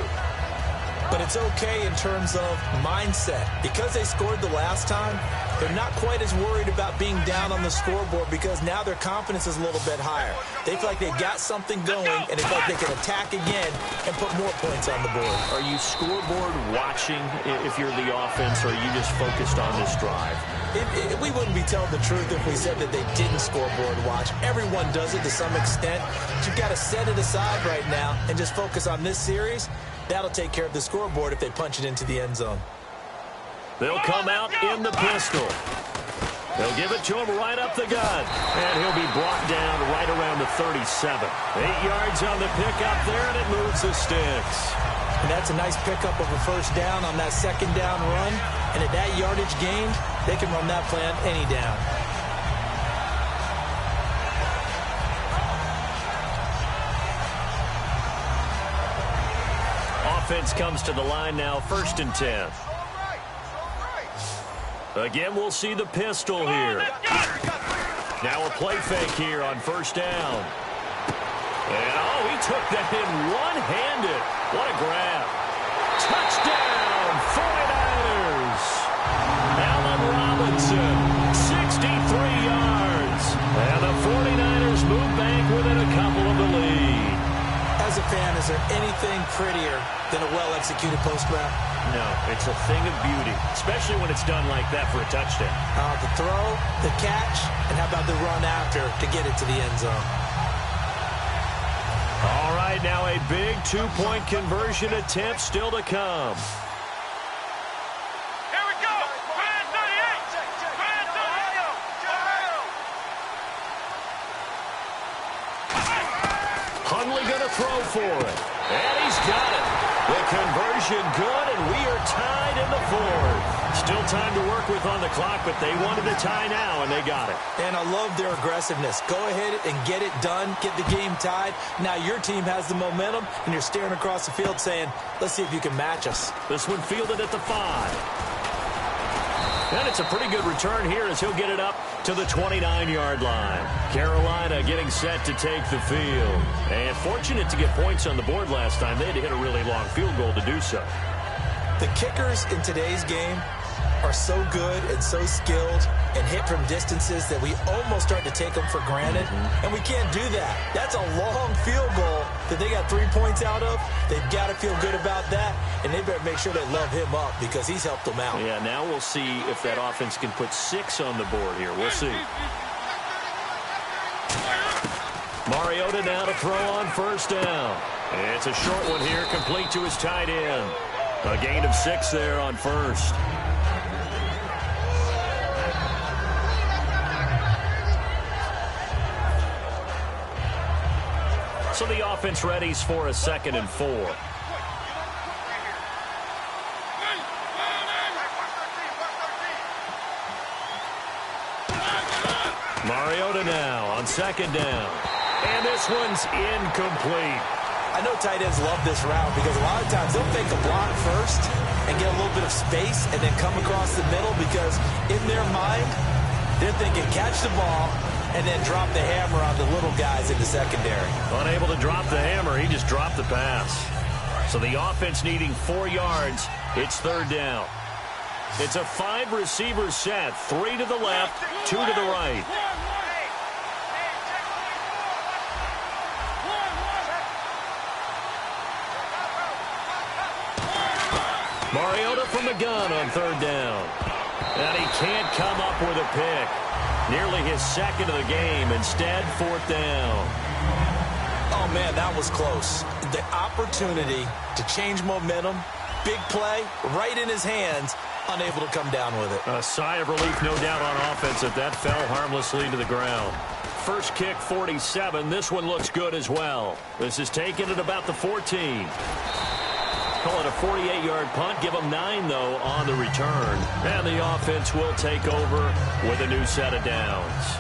But it's okay in terms of mindset. Because they scored the last time, they're not quite as worried about being down on the scoreboard because now their confidence is a little bit higher. They feel like they've got something going, and they feel like they can attack again and put more points on the board. Are you scoreboard watching if you're the offense, or are you just focused on this drive? We wouldn't be telling the truth if we said that they didn't scoreboard watch. Everyone does it to some extent. But you've got to set it aside right now and just focus on this series. That'll take care of the scoreboard if they punch it into the end zone. They'll come out in the pistol. They'll give it to him right up the gut. And he'll be brought down right around the 37. 8 yards on the pickup there, and it moves the sticks. And that's a nice pickup of a first down on that second down run. And at that yardage gained, they can run that play on any down. Offense comes to the line now, 1st and 10. Again, we'll see the pistol here. Now a play fake here on first down. And, oh, he took that in one-handed. What a grab. Touchdown, 49ers. Allen Robinson, 63 yards. anything prettier than a well-executed post route? No, it's a thing of beauty, especially when it's done like that for a touchdown. The throw, the catch, and how about the run after to get it to the end zone? All right, now a big two-point conversion attempt still to come. Here we go. Grand 38. Grand 38. Hundley going to throw for it. And he's got it. The conversion good, and we are tied in the fourth. Still time to work with on the clock, but they wanted a tie now, and they got it. And I love their aggressiveness. Go ahead and get it done. Get the game tied. Now your team has the momentum, and you're staring across the field saying, let's see if you can match us. This one fielded at the 5. And it's a pretty good return here as he'll get it up to the 29-yard line. Carolina getting set to take the field. And fortunate to get points on the board last time. They had to hit a really long field goal to do so. The kickers in today's game are so good and so skilled and hit from distances that we almost start to take them for granted. And we can't do that. That's a long field goal that they got 3 points out of. They've got to feel good about that, and they better make sure they love him up because he's helped them out. Yeah, now we'll see if that offense can put 6 on the board here. We'll see. Mariota now to throw on first down. It's a short one here, complete to his tight end. A gain of 6 there on first. So the offense readies for a 2nd and 4. Mariota now on 2nd down. And this one's incomplete. I know tight ends love this route because a lot of times they'll fake a block first and get a little bit of space and then come across the middle because in their mind, they're thinking catch the ball and then drop the hammer on the little guys in the secondary. Unable to drop the hammer, he just dropped the pass. So the offense needing 4 yards. It's 3rd down. It's a 5-receiver set. 3 to the left, 2 to the right. Mariota from the gun on 3rd down. And he can't come up with a pick. Nearly his 2nd of the game. Instead, 4th down. Oh, man, that was close. The opportunity to change momentum, big play, right in his hands, unable to come down with it. A sigh of relief, no doubt, on offense that that fell harmlessly to the ground. First kick, 47. This one looks good as well. This is taken at about the 14. Call it a 48-yard punt. Give them 9, though, on the return. And the offense will take over with a new set of downs.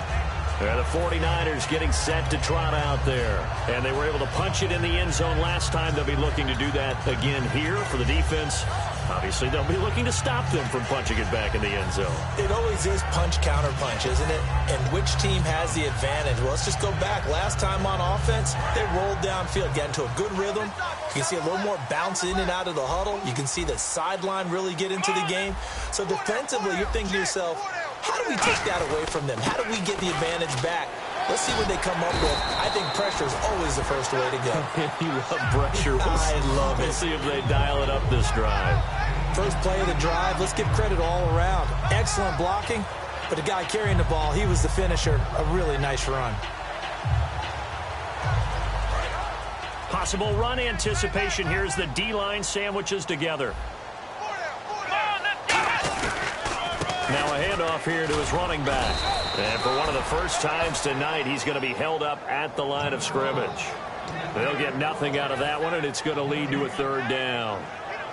And the 49ers getting set to trot out there. And they were able to punch it in the end zone last time. They'll be looking to do that again here for the defense. Obviously, they'll be looking to stop them from punching it back in the end zone. It always is punch-counter-punch, isn't it? And which team has the advantage? Well, let's just go back. Last time on offense, they rolled downfield, got into a good rhythm. You can see a little more bounce in and out of the huddle. You can see the sideline really get into the game. So defensively, you're thinking to yourself, how do we take that away from them? How do we get the advantage back? Let's see what they come up with. I think pressure is always the first way to go. You love pressure. I love it. We'll see if they dial it up this drive. First play of the drive, let's give credit all around. Excellent blocking, but the guy carrying the ball, he was the finisher. A really nice run. Possible run anticipation. Here's the D-line sandwiches together. Now a handoff here to his running back. And for one of the first times tonight, he's going to be held up at the line of scrimmage. They'll get nothing out of that one, and it's going to lead to a 3rd down.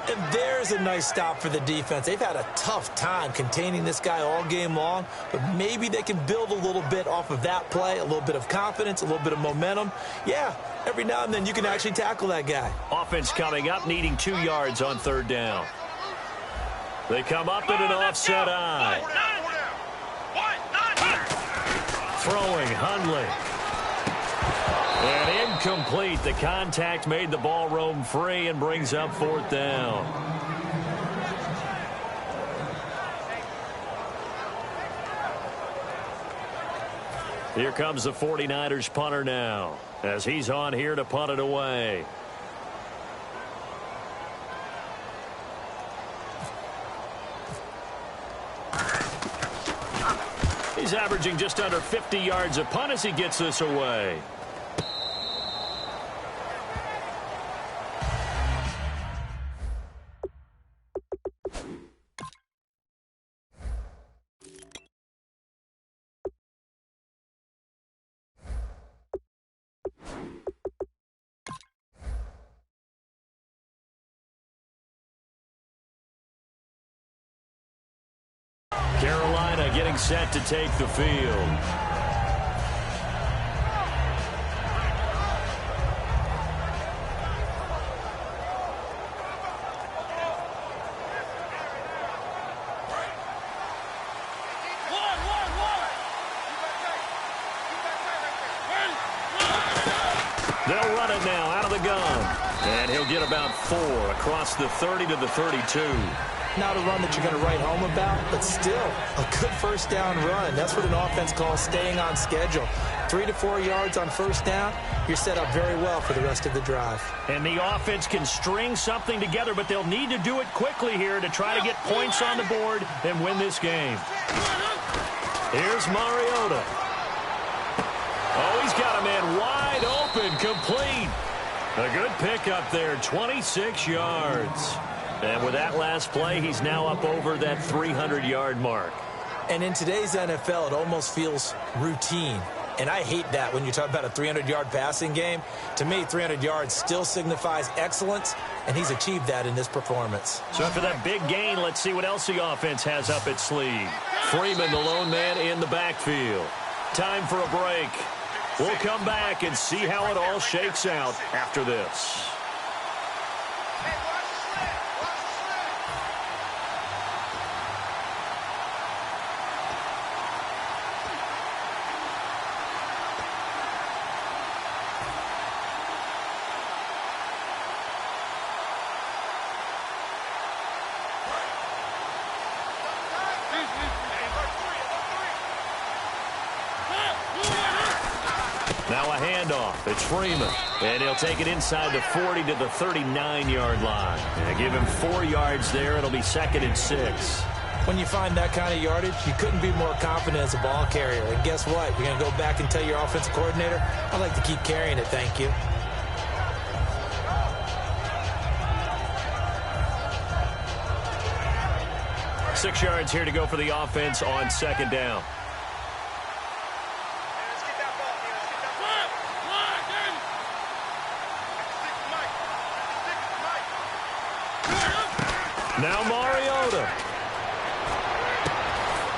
And there's a nice stop for the defense. They've had a tough time containing this guy all game long, but maybe they can build a little bit off of that play, a little bit of confidence, a little bit of momentum. Yeah, every now and then you can actually tackle that guy. Offense coming up, needing 2 yards on 3rd down. They come up in an offset eye. Throwing, Hundley. And incomplete. The contact made the ball roam free and brings up 4th down. Here comes the 49ers punter now, as he's on here to punt it away. He's averaging just under 50 yards a punt as he gets this away. Carolina getting set to take the field. They'll run it now out of the gun. And he'll get about 4 across the 30 to the 32. Not a run that you're going to write home about, but still a good first down run. That's what an offense calls staying on schedule. 3 to 4 yards on first down, you're set up very well for the rest of the drive. And the offense can string something together, but they'll need to do it quickly here to try to get points on the board and win this game. Here's Mariota. Oh, he's got a man wide open, complete. A good pickup there, 26 yards. And with that last play, he's now up over that 300-yard mark. And in today's NFL, it almost feels routine. And I hate that when you talk about a 300-yard passing game. To me, 300 yards still signifies excellence, and he's achieved that in this performance. So after that big gain, let's see what else the offense has up its sleeve. Freeman, the lone man in the backfield. Time for a break. We'll come back and see how it all shakes out after this. Now a handoff. It's Freeman. And he'll take it inside the 40 to the 39-yard line. And give him 4 yards there. It'll be 2nd and 6. When you find that kind of yardage, you couldn't be more confident as a ball carrier. And guess what? You're going to go back and tell your offensive coordinator, I'd like to keep carrying it, thank you. Six yards here to go for the offense on 2nd down. Now Mariota.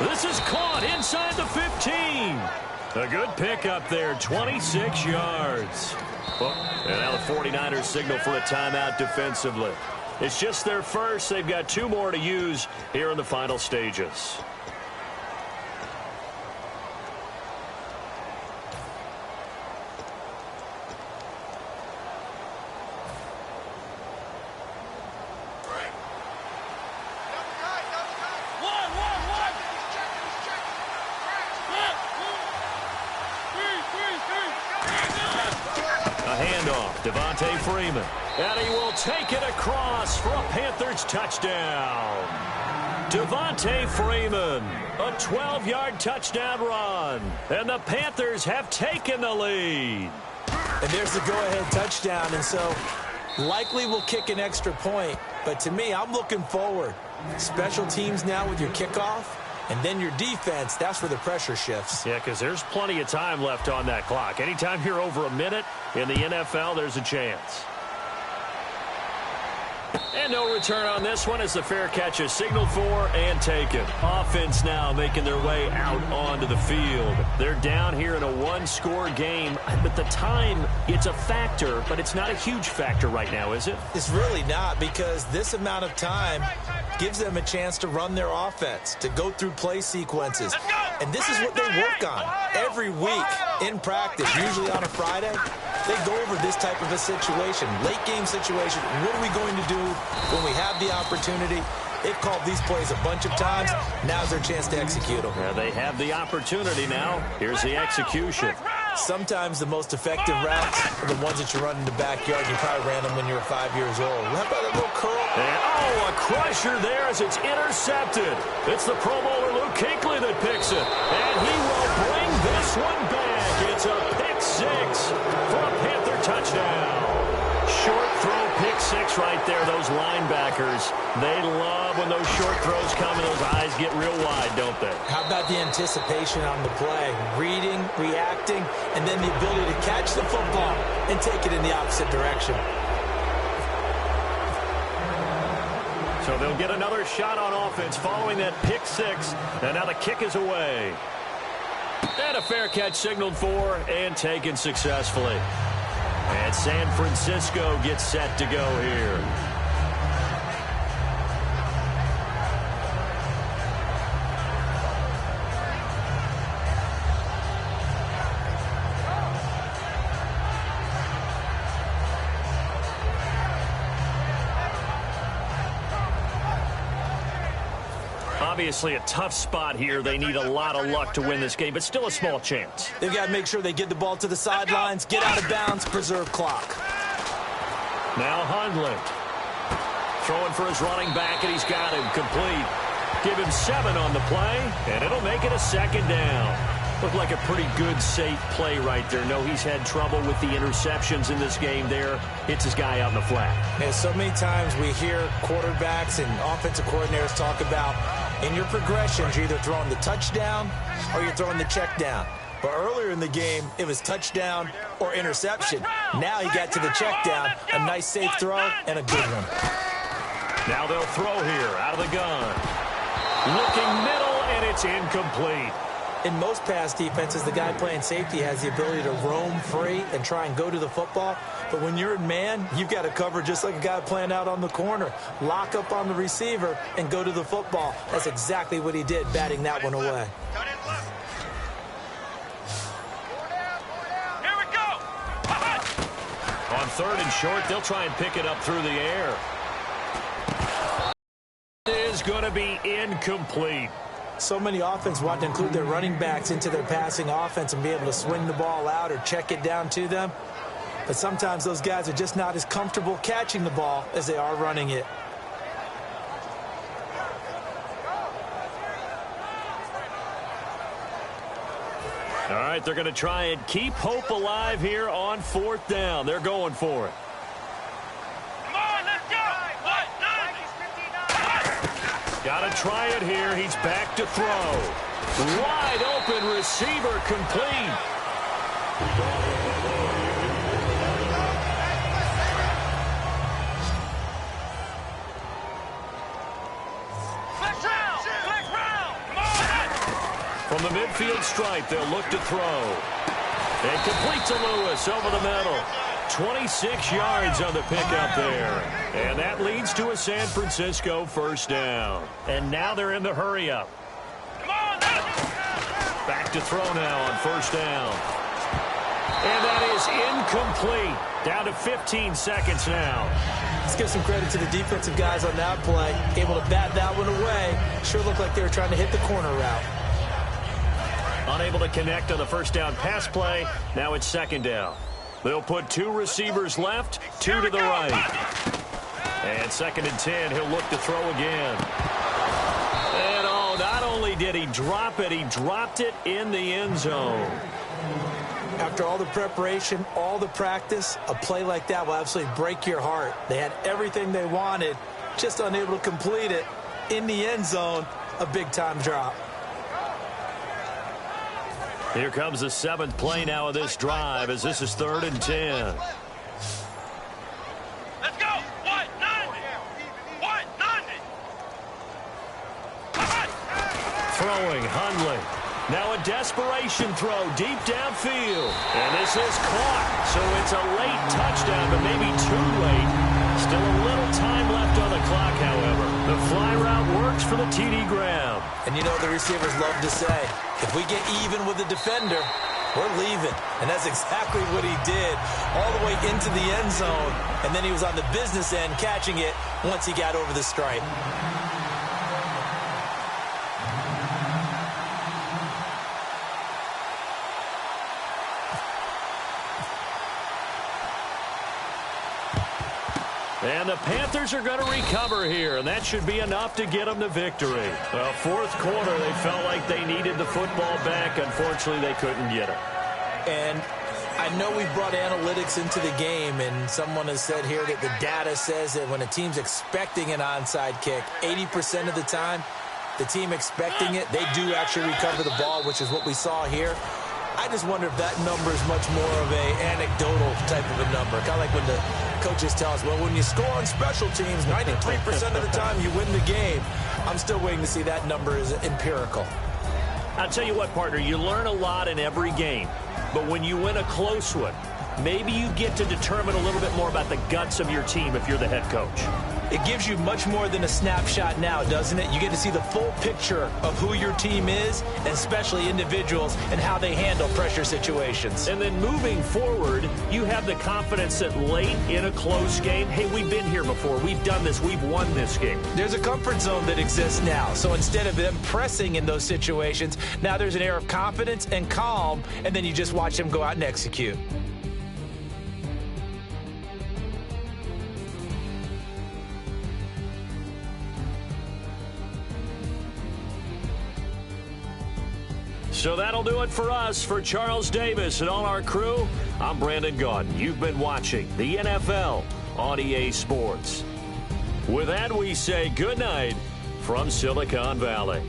This is caught inside the 15. A good pickup there, 26 yards. Well, and now the 49ers signal for a timeout defensively. It's just their first. They've got 2 more to use here in the final stages. Devontae Freeman. And he will take it across for a Panthers touchdown. Devontae Freeman, a 12-yard touchdown run. And the Panthers have taken the lead. And there's the go-ahead touchdown. And so likely will kick an extra point. But to me, I'm looking forward. Special teams now with your kickoff. And then your defense, that's where the pressure shifts. Yeah, because there's plenty of time left on that clock. Anytime you're over a minute in the NFL, there's a chance. And no return on this one as the fair catch is signaled for and taken. Offense now making their way out onto the field. They're down here in a 1-score game, but the time, it's a factor, but it's not a huge factor right now, is it? It's really not, because this amount of time gives them a chance to run their offense, to go through play sequences. And this is what they work on every week in practice, usually on a Friday. They go over this type of a situation, late game situation. What are we going to do when we have the opportunity? They've called these plays a bunch of times. Now's their chance to execute them. Yeah, they have the opportunity now. Here's the execution. Sometimes the most effective routes are the ones that you run in the backyard. You probably ran them when you were 5 years old. How about that little curl? And, a crusher there as it's intercepted. It's the Pro Bowler Luke Kuechly that picks it. And he will bring this one back. It's a pick six for a Panther touchdown. Short throw pick six right there. Those linebackers, they love when those short throws come and those eyes get real wide, don't they? How about the anticipation on the play? Reading, reacting, and then the ability to catch the football and take it in the opposite direction. So they'll get another shot on offense following that pick six. And now the kick is away. And a fair catch signaled for and taken successfully. And San Francisco gets set to go here. Obviously a tough spot here. They need a lot of luck to win this game, but still a small chance. They've got to make sure they get the ball to the sidelines, get out of bounds, preserve clock. Now Hundley. Throwing for his running back, and he's got him complete. Give him 7 on the play, and it'll make it a second down. Looked like a pretty good, safe play right there. No, he's had trouble with the interceptions in this game there. Hits his guy out in the flat. And so many times we hear quarterbacks and offensive coordinators talk about in your progressions, you're either throwing the touchdown or you're throwing the check down. But earlier in the game, it was touchdown or interception. Now he got to the check down, a nice safe throw, and a good one. Now they'll throw here out of the gun. Looking middle, and it's incomplete. In most pass defenses, the guy playing safety has the ability to roam free and try and go to the football. But when you're in man, you've got to cover just like a guy playing out on the corner. Lock up on the receiver and go to the football. That's exactly what he did, batting that one away. Here we go. On 3rd and short, they'll try and pick it up through the air. It is going to be incomplete. So many offense want to include their running backs into their passing offense and be able to swing the ball out or check it down to them. But sometimes those guys are just not as comfortable catching the ball as they are running it. All right, they're going to try and keep hope alive here on 4th down. They're going for it. Come on, let's go. What? 9. Got to try it here. He's back to throw. Wide open receiver complete. Flex round. Flex round. Come on. From the midfield stripe, they'll look to throw. And complete to Lewis over the middle. 26 yards on the pickup there. And that leads to a San Francisco 1st down. And now they're in the hurry-up. Come on. Back to throw now on 1st down. And that is incomplete. Down to 15 seconds now. Let's give some credit to the defensive guys on that play. Able to bat that one away. Sure looked like they were trying to hit the corner route. Unable to connect on the 1st down pass play. Now it's 2nd down. They'll put 2 receivers left, 2 to the right. And 2nd and 10, he'll look to throw again. And not only did he drop it, he dropped it in the end zone. After all the preparation, all the practice, a play like that will absolutely break your heart. They had everything they wanted, just unable to complete it. In the end zone, a big-time drop. Here comes the 7th play now of this drive as this is 3rd and 10. Let's go. What? 90. What? 90. Throwing, Hundley. Now a desperation throw deep downfield. And this is caught. So it's a late touchdown, but maybe too late. Still a little time left on the clock, however. The fly route works for the TD Graham. And you know the receivers love to say, if we get even with the defender, we're leaving. And that's exactly what he did, all the way into the end zone. And then he was on the business end catching it once he got over the stripe. And the Panthers are going to recover here, and that should be enough to get them the victory. Well, fourth quarter, they felt like they needed the football back. Unfortunately, they couldn't get it. And I know we brought analytics into the game, and someone has said here that the data says that when a team's expecting an onside kick, 80% of the time, the team expecting it, they do actually recover the ball, which is what we saw here. I just wonder if that number is much more of a anecdotal type of a number. Kind of like when the coaches tell us, well, when you score on special teams, 93% of the time you win the game. I'm still waiting to see that number is empirical. I'll tell you what, partner, you learn a lot in every game. But when you win a close one, maybe you get to determine a little bit more about the guts of your team if you're the head coach. It gives you much more than a snapshot now, doesn't it? You get to see the full picture of who your team is, and especially individuals, and how they handle pressure situations. And then moving forward, you have the confidence that late in a close game, hey, we've been here before. We've done this. We've won this game. There's a comfort zone that exists now. So instead of them pressing in those situations, now there's an air of confidence and calm, and then you just watch them go out and execute. So that'll do it for us. For Charles Davis and all our crew, I'm Brandon Gaudin. You've been watching the NFL on EA Sports. With that, we say good night from Silicon Valley.